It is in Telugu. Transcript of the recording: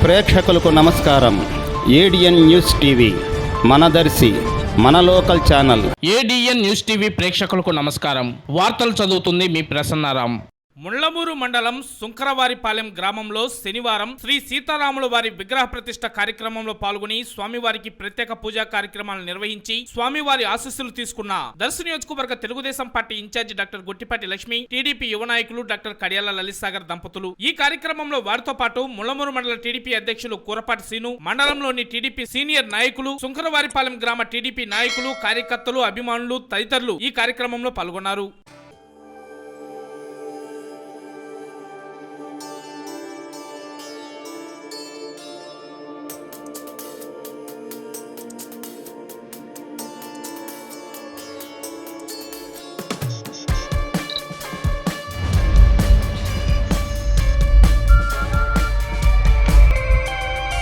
ప్రేక్షకులకు నమస్కారం. ఏడిఎన్ న్యూస్ టీవీ మనదర్శి మన local channel. ADN news TV ప్రేక్షకులకు నమస్కారం. వార్తలు చదువుతుంది మీ ప్రసన్నారాం. ముళ్లమూరు మండలం సుంకరవారిపాలెం గ్రామంలో శనివారం శ్రీ సీతారాముల వారి విగ్రహ ప్రతిష్ఠ కార్యక్రమంలో పాల్గొని స్వామివారికి ప్రత్యేక పూజా కార్యక్రమాలు నిర్వహించి స్వామివారి ఆశీస్సులు తీసుకున్న దర్శి నియోజకవర్గ Telugu Desam party incharge doctor Guttipati Lakshmi, TDP యువ నాయకులు డాక్టర్ కడియాల లలిత్ సాగర్ దంపతులు. ఈ కార్యక్రమంలో వారితో పాటు ముళ్లమూరు మండల టీడీపీ అధ్యక్షులు కూరపాటి శ్రీను, మండలంలోని టీడీపీ సీనియర్ నాయకులు, సుంకరవారిపాలెం గ్రామ టీడీపీ నాయకులు, కార్యకర్తలు, అభిమానులు తదితరులు ఈ కార్యక్రమంలో పాల్గొన్నారు.